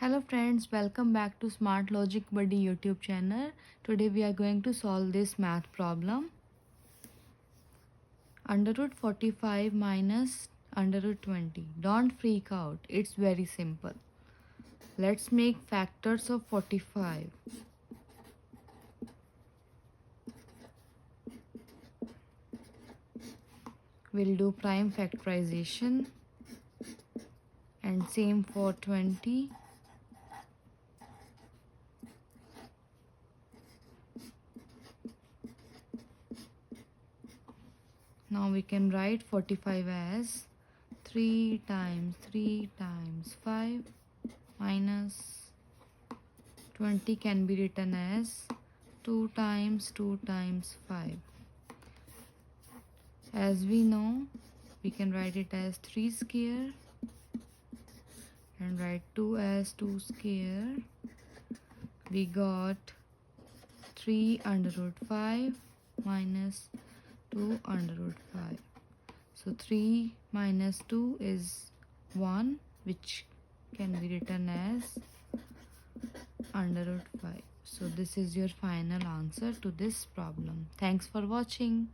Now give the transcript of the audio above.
Hello friends, welcome back to Smart Logic Buddy YouTube channel. Today we are going to solve this math problem. Under root 45 minus under root 20. Don't freak out, it's very simple. Let's make factors of 45. We'll do prime factorization and same for 20. Now we can write 45 as 3 times 3 times 5 minus 20 can be written as 2 times 2 times 5. As we know, we can write it as 3 square and write 2 as 2 square. We got 3 under root 5 minus 2 under root 5. So 3 minus 2 is 1, which can be written as under root 5. So this is your final answer to this problem. Thanks for watching.